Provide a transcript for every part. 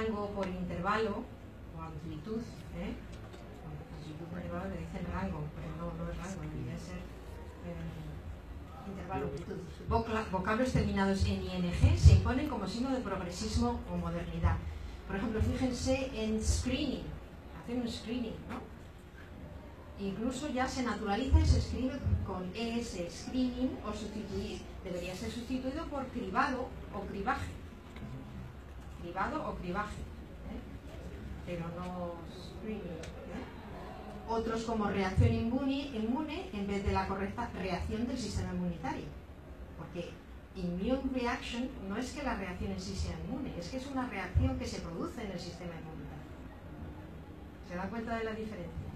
rango por intervalo o amplitud, amplitud por intervalo le dicen rango, pero no es rango, debería ser intervalo, amplitud. Vocablos terminados en ing se imponen como signo de progresismo o modernidad. Por ejemplo, fíjense en screening, hacen un screening, ¿no? Incluso ya se naturaliza y se escribe con ES, screening, o sustituir. Debería ser sustituido por cribado o cribaje. Cribado o cribaje, pero no screening. Otros como reacción inmune en vez de la correcta reacción del sistema inmunitario. Porque immune reaction no es que la reacción en sí sea inmune, es que es una reacción que se produce en el sistema inmunitario. ¿Se da cuenta de la diferencia?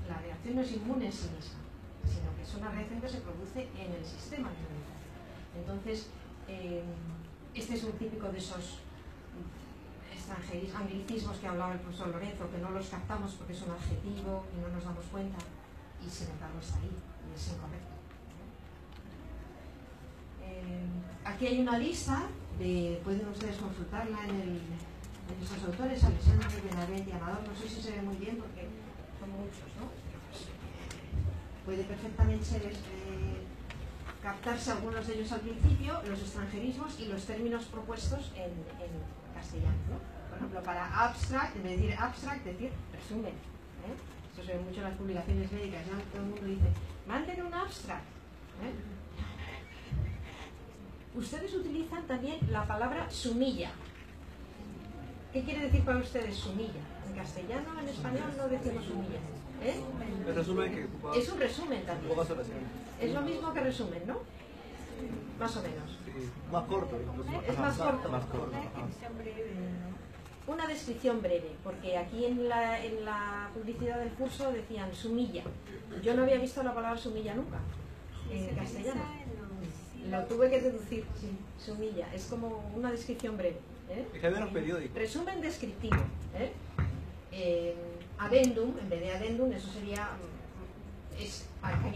La reacción no es inmune en sí misma, sino que es una reacción que se produce en el sistema inmunitario. Entonces, este es un típico de esos anglicismos que hablaba el profesor Lorenzo, que no los captamos porque es un adjetivo y no nos damos cuenta, y sin embargo está ahí, y es incorrecto. Aquí hay una lista, pueden ustedes consultarla en esos autores, Alexandre, Benavent y Amador. No sé si se ve muy bien porque son muchos, ¿no? Puede perfectamente captarse algunos de ellos al principio, los extranjerismos y los términos propuestos en castellano, ¿no? Por ejemplo, para abstract, en vez de decir abstract, decir resumen. Esto se ve mucho en las publicaciones médicas, ¿no? Todo el mundo dice, manden un abstract. Ustedes utilizan también la palabra sumilla. ¿Qué quiere decir para ustedes sumilla? En castellano, en español no decimos sumilla. ¿El resumen que es un resumen también. Es lo mismo que resumen, ¿no? Más o menos. Sí, más corto. Es más corto. Más corto. Una descripción breve, porque aquí en la publicidad del curso decían sumilla. Yo no había visto la palabra sumilla nunca en castellano. Lo tuve que deducir, sí, sumilla. Es como una descripción breve. Es que hay los periódicos. Resumen descriptivo. Adendum, en vez de adendum, eso sería...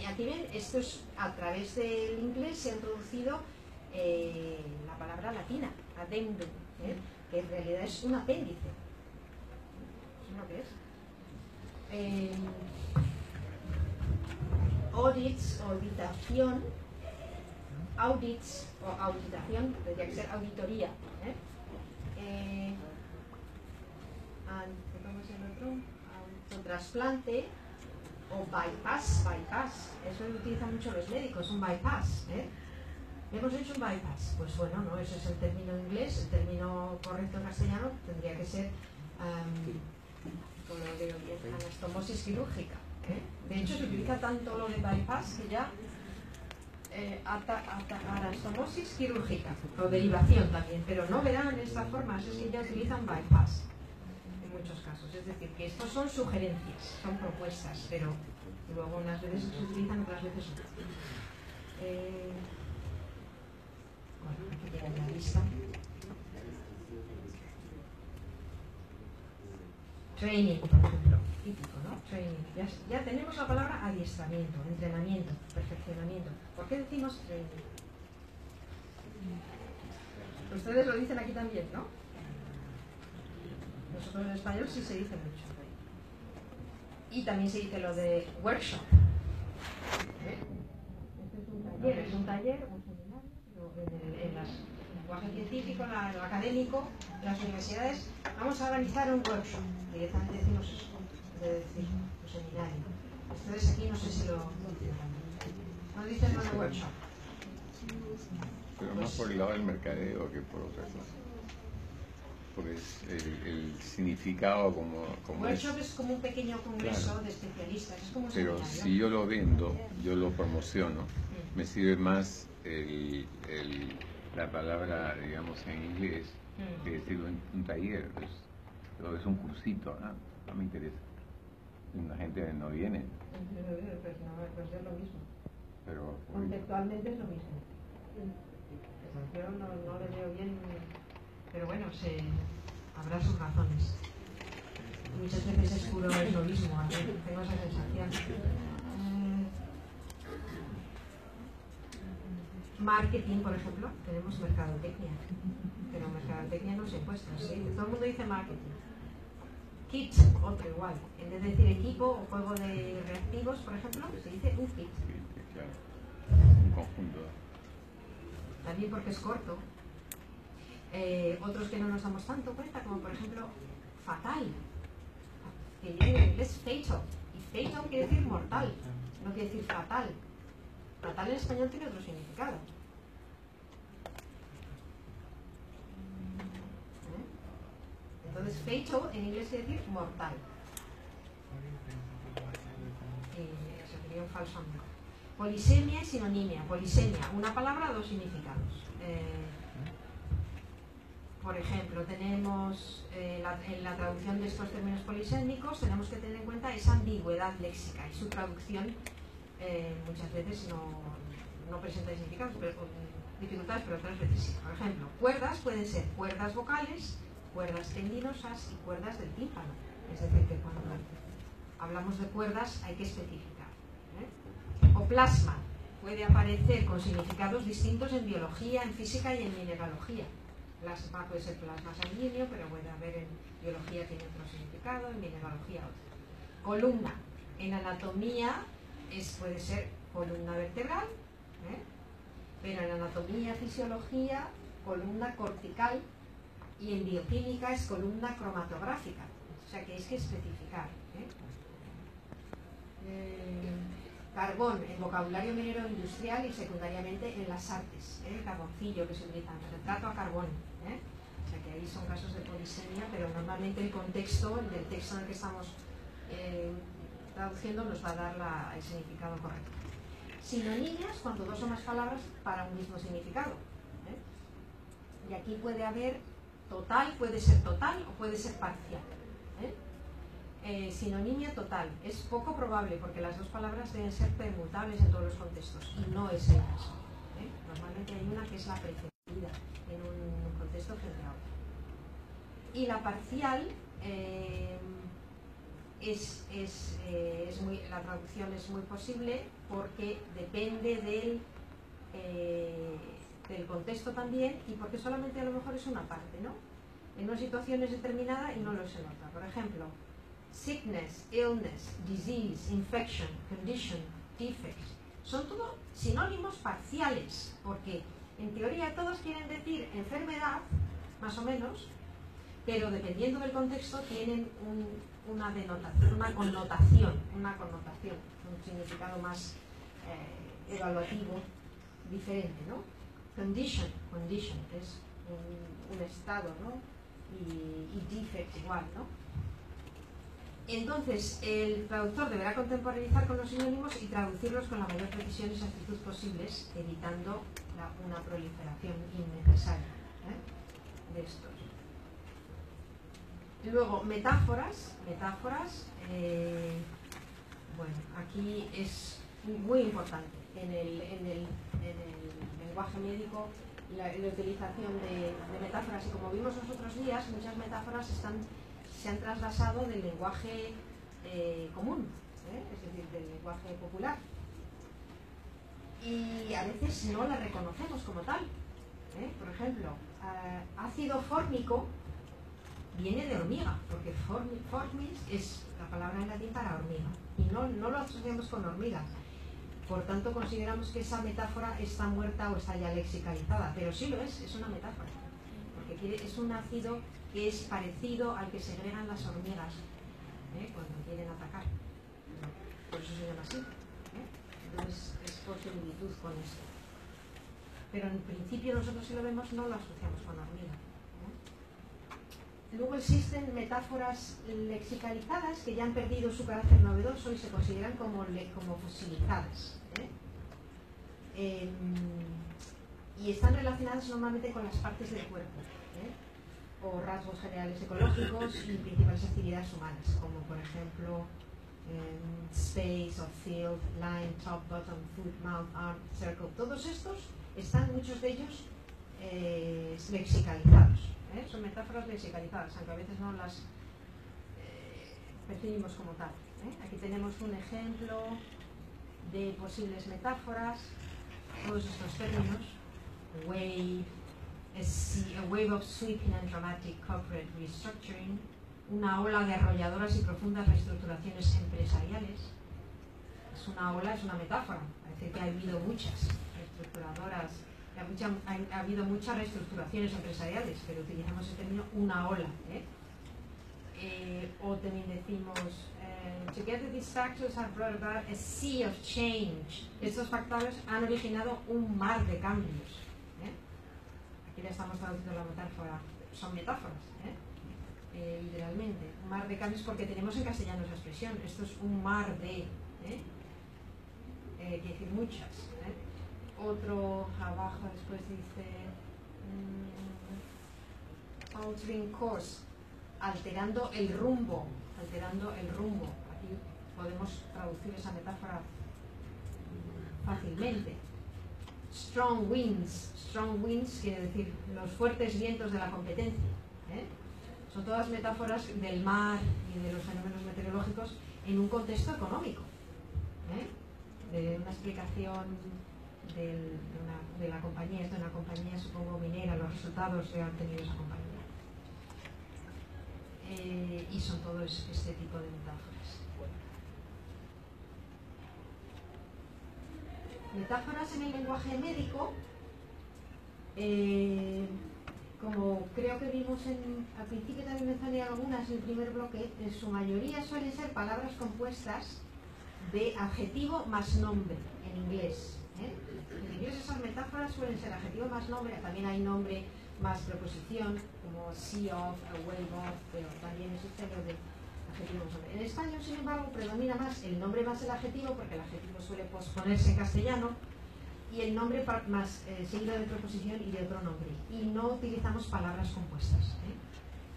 aquí ven, esto es a través del inglés se ha introducido la palabra latina, addendum, que en realidad es un apéndice. ¿Es lo que es? Audits, auditación, audits o auditación, tendría que ser auditoría. ¿Cómo es el otro? Trasplante o bypass, eso lo utilizan mucho los médicos, un bypass. Hemos hecho un bypass, pues bueno, no, ese es el término inglés, el término correcto en castellano tendría que ser como lo digo bien, anastomosis quirúrgica. De hecho se utiliza tanto lo de bypass que ya anastomosis quirúrgica o derivación también, pero no verán estas formas, es que ya utilizan bypass en muchos casos, es decir, que estos son sugerencias, son propuestas, pero luego unas veces se utilizan, otras veces no. Bueno, aquí tienen la lista. Training, por ejemplo, típico, ¿no? Training. Ya tenemos la palabra adiestramiento, entrenamiento, perfeccionamiento. ¿Por qué decimos training? Ustedes lo dicen aquí también, ¿no? Nosotros en español sí se dice mucho. Y también se dice lo de workshop. Este es un taller, un seminario, pero en el lenguaje científico, en el académico, en las universidades, vamos a organizar un workshop. Directamente decimos eso, de decir un seminario. Ustedes aquí no sé si lo no dicen lo de workshop. Pero más por el lado del mercadeo que por otra cosa. Porque es el significado como workshop es como un pequeño congreso, claro, de especialistas. Es como un pero seminario. Si yo lo vendo, yo lo promociono, me sirve más la palabra, digamos, en inglés que decir un taller. Es un cursito, no me interesa. La gente no viene. Pues es lo mismo. Pero conceptualmente es lo mismo. Yo no le veo bien, pero bueno, habrá sus razones. Muchas veces es puro esnovismo, tengo esa sensación. Marketing, por ejemplo, tenemos mercadotecnia, pero mercadotecnia mercadotecnia no se impuesta, ¿sí? Todo el mundo dice marketing. Kit, otro igual. En vez de decir equipo o juego de reactivos, por ejemplo, se dice un kit. Sí, claro. Un conjunto. También porque es corto. Otros que no nos damos tanto cuenta, como por ejemplo fatal, que viene en inglés fatal, y fatal quiere decir mortal, no quiere decir fatal. Fatal en español tiene otro significado. Entonces fatal en inglés quiere decir mortal. Eso sería un falso amigo. Polisemia y sinonimia. Polisemia, una palabra, dos significados. Por ejemplo, tenemos en la traducción de estos términos polisémicos tenemos que tener en cuenta esa ambigüedad léxica y su traducción muchas veces no presenta significados, dificultades, pero otras veces sí. Por ejemplo, cuerdas pueden ser cuerdas vocales, cuerdas tendinosas y cuerdas del tímpano. Es decir, que cuando hablamos de cuerdas hay que especificar. O plasma puede aparecer con significados distintos en biología, en física y en mineralogía. Plasma puede ser plasma sanguíneo, pero puede haber en biología tiene otro significado, en mineralogía otro. Columna, en anatomía puede ser columna vertebral, pero en anatomía, fisiología, columna cortical, y en bioquímica es columna cromatográfica. O sea que es que especificar. Carbón en vocabulario minero industrial y secundariamente en las artes, el carboncillo que se utiliza en retrato a carbón, o sea que ahí son casos de polisemia, pero normalmente el contexto del texto en el que estamos traduciendo nos va a dar el significado correcto. Sinonimias cuando dos o más palabras para un mismo significado, y aquí puede haber total, puede ser total o puede ser parcial. Sinonimia total. Es poco probable porque las dos palabras deben ser permutables en todos los contextos y no es el caso. Normalmente hay una que es la preferida en un contexto frente a otro. Y la parcial la traducción es muy posible porque depende del contexto también y porque solamente a lo mejor es una parte, ¿no? En una situación es determinada y no lo es en otra. Por ejemplo, sickness, illness, disease, infection, condition, defect. Son todos sinónimos parciales, porque en teoría todos quieren decir enfermedad, más o menos, pero dependiendo del contexto tienen una connotación, un significado más evaluativo, diferente, ¿no? Condition es un estado, ¿no? Y defect igual, ¿no? Entonces, el traductor deberá contemporaneizar con los sinónimos y traducirlos con la mayor precisión y exactitud posibles, evitando una proliferación innecesaria de estos. Y luego, metáforas. Bueno, aquí es muy importante. En el lenguaje médico, la utilización de metáforas, y como vimos los otros días, muchas metáforas se han trasladado del lenguaje común, es decir, del lenguaje popular. Y a veces no la reconocemos como tal. Por ejemplo, ácido fórmico viene de hormiga, porque formis es la palabra en latín para hormiga, y no lo asociamos con hormigas. Por tanto, consideramos que esa metáfora está muerta o está ya lexicalizada, pero sí lo es una metáfora, porque es un ácido que es parecido al que segregan las hormigas cuando quieren atacar. Por eso se llama así. Entonces es por similitud con esto. Pero en principio nosotros, si lo vemos, no lo asociamos con hormiga. Luego existen metáforas lexicalizadas que ya han perdido su carácter novedoso y se consideran como fosilizadas. Y están relacionadas normalmente con las partes del cuerpo, o rasgos generales ecológicos y principales actividades humanas, como por ejemplo space or field, line, top, bottom, foot, mouth, arm, circle. Todos estos están, muchos de ellos, lexicalizados. Son metáforas lexicalizadas, aunque a veces no las percibimos como tal. Aquí tenemos un ejemplo de posibles metáforas, todos estos términos: wave, A wave of sweeping and dramatic corporate restructuring, una ola de arrolladoras y profundas reestructuraciones empresariales. Es una ola, es una metáfora, parece que ha habido muchas reestructuradoras, ha habido muchas reestructuraciones empresariales, pero utilizamos el término una ola. O también decimos, together these factors have brought about a sea of change. Estos factores han originado un mar de cambios. Aquí le estamos traduciendo la metáfora, son metáforas, literalmente. Un mar de cambios porque tenemos en castellano esa expresión. Esto es un mar de, quiere decir muchas. Otro abajo después dice altering course, alterando el rumbo. Aquí podemos traducir esa metáfora fácilmente. Strong winds quiere decir los fuertes vientos de la competencia. Son todas metáforas del mar y de los fenómenos meteorológicos en un contexto económico. De una explicación de la compañía, esto de una compañía supongo minera, los resultados que ha tenido esa compañía. Y son todo este tipo de metáforas. Metáforas en el lenguaje médico, como creo que vimos al principio, también mencioné algunas en el primer bloque, en su mayoría suelen ser palabras compuestas de adjetivo más nombre en inglés. En inglés esas metáforas suelen ser adjetivo más nombre, también hay nombre más preposición, como see of, wave of, pero también existen los de adjetivo más nombre. En español, sin embargo, predomina más el nombre más el adjetivo, porque el adjetivo suele posponerse en castellano, y el nombre más seguido de preposición y de otro nombre. Y no utilizamos palabras compuestas.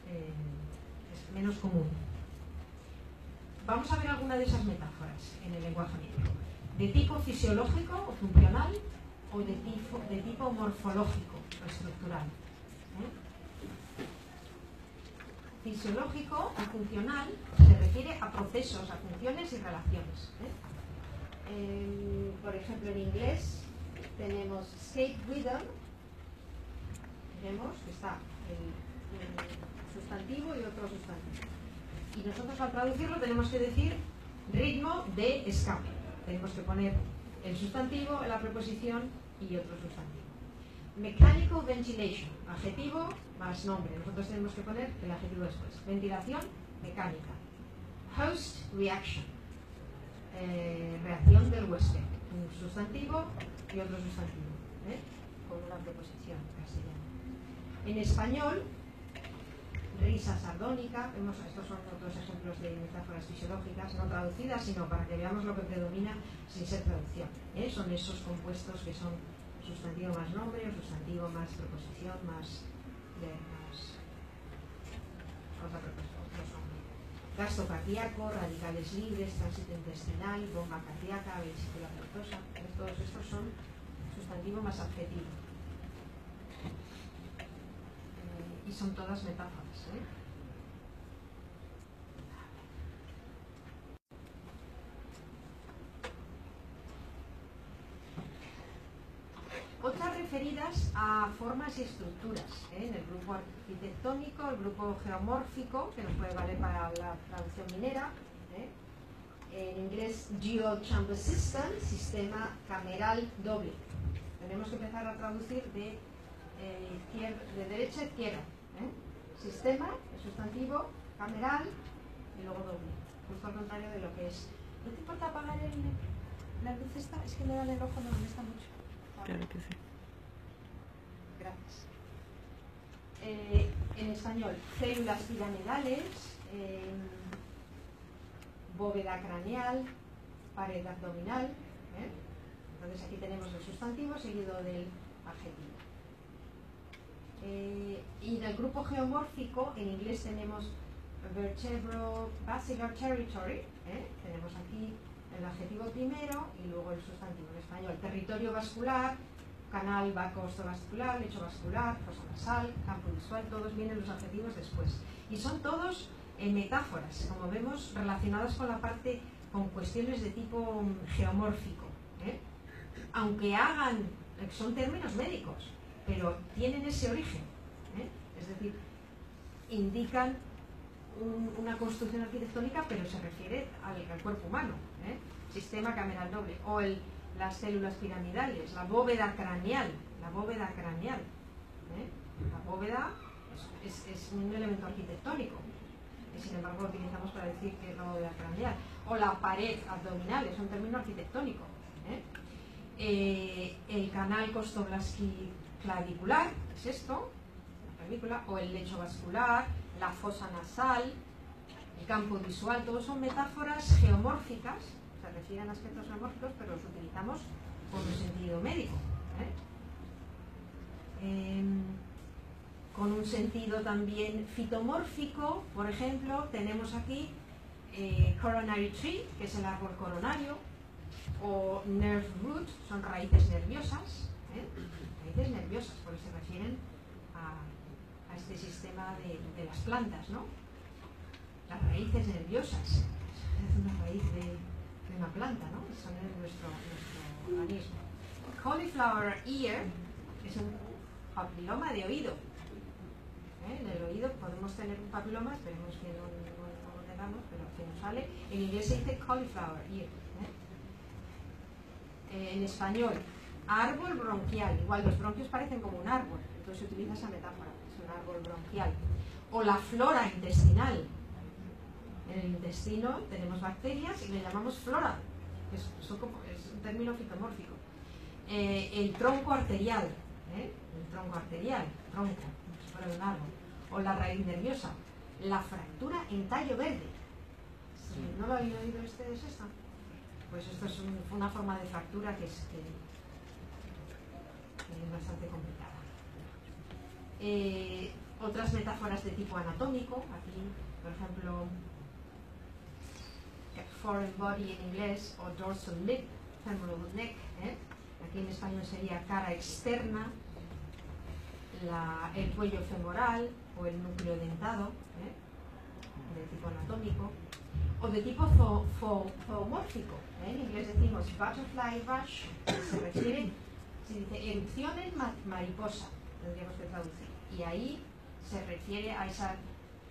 Es menos común. Vamos a ver alguna de esas metáforas en el lenguaje médico. De tipo fisiológico o funcional, o de tipo morfológico o estructural. Fisiológico o funcional se refiere a procesos, a funciones y relaciones. Por ejemplo, en inglés tenemos state rhythm, vemos que está el sustantivo y otro sustantivo. Y nosotros al traducirlo tenemos que decir ritmo de escape. Tenemos que poner el sustantivo, la preposición y otro sustantivo. Mechanical ventilation, adjetivo más nombre. Nosotros tenemos que poner el adjetivo después. Ventilación mecánica. Host reaction, reacción del huésped. Un sustantivo y otro sustantivo, con una preposición castellana. En español, risa sardónica. Estos son otros ejemplos de metáforas fisiológicas, no traducidas, sino para que veamos lo que predomina sin ser traducción. Son esos compuestos que son sustantivo más nombre o sustantivo más preposición más otra preposición, otros nombres. Gasto cardíaco, radicales libres, tránsito intestinal, bomba cardíaca, vesícula fructosa. Todos estos son sustantivo más adjetivo. Y son todas metáforas. Otras referidas a formas y estructuras, en el grupo arquitectónico, el grupo geomórfico, que nos puede valer para la traducción minera, en inglés Dual Chamber System, sistema cameral doble. Tenemos que empezar a traducir de derecha a izquierda. Sistema, el sustantivo, cameral y luego doble. Justo al contrario de lo que es. ¿No te importa apagar la luz esta? Es que me da en el ojo, me molesta mucho. Claro que sí. Gracias. En español, células piramidales, bóveda craneal, pared abdominal. Entonces aquí tenemos el sustantivo seguido del adjetivo. Y en el grupo geomórfico, en inglés tenemos vertebro-basilar territory. Tenemos aquí el adjetivo primero y luego el sustantivo. En español, territorio vascular, canal vascovascular, lecho vascular, fosa nasal, campo visual, todos vienen los adjetivos después. Y son todos metáforas, como vemos, relacionadas con la parte, con cuestiones de tipo geomórfico. Aunque son términos médicos, pero tienen ese origen, es decir, indican una construcción arquitectónica, pero se refiere al cuerpo humano, sistema cameral doble, o las células piramidales, la bóveda craneal, la bóveda es un elemento arquitectónico, que sin embargo lo utilizamos para decir que es la bóveda craneal, o la pared abdominal, es un término arquitectónico. El canal costoblasquiclavicular, es esto, la clavícula, o el lecho vascular, la fosa nasal, el campo visual, todos son metáforas geomórficas, se refieren a aspectos geomórficos, pero los utilizamos con un sentido médico, con un sentido también fitomórfico. Por ejemplo, tenemos aquí coronary tree, que es el árbol coronario, o nerve root, son raíces nerviosas, raíces nerviosas, porque se refieren a este sistema de las plantas, ¿no? Las raíces nerviosas, es una raíz de una planta, ¿no? Son nuestro organismo. Cauliflower ear es un papiloma de oído. En el oído podemos tener un papiloma, esperemos que no lo tengamos, pero que nos sale. En inglés se dice cauliflower ear. En español, árbol bronquial. Igual los bronquios parecen como un árbol, entonces se utiliza esa metáfora, es un árbol bronquial. O la flora intestinal. En el intestino tenemos bacterias y le llamamos flora, es un término fitomórfico. El tronco arterial, tronco, fuera de un árbol. O la raíz nerviosa. La fractura en tallo verde. ¿No lo habéis oído ustedes esto? Pues esto es una forma de fractura que es bastante complicada. Otras metáforas de tipo anatómico, aquí, por ejemplo, foreign body en inglés, o dorsal lip, femoral neck, aquí en español sería cara externa, el cuello femoral o el núcleo dentado, de tipo anatómico, o de tipo zoomórfico. En inglés decimos butterfly rash, se refiere, se dice erupción en mariposa, tendríamos que traducir, y ahí se refiere a esa,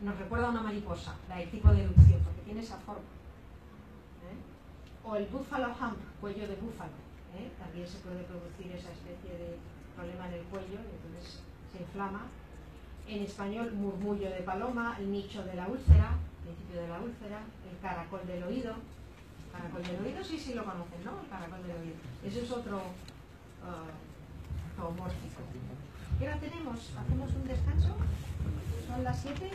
nos recuerda a una mariposa, el tipo de erupción, porque tiene esa forma. O el buffalo hump, cuello de búfalo, también se puede producir esa especie de problema en el cuello, y entonces se inflama. En español, murmullo de paloma, el nicho de la úlcera, principio de la úlcera, el caracol del oído. Caracol del oído sí lo conocen, ¿no? El caracol del oído. Eso es otro zoomórfico. ¿Qué hora tenemos? ¿Hacemos un descanso? ¿Son las 7?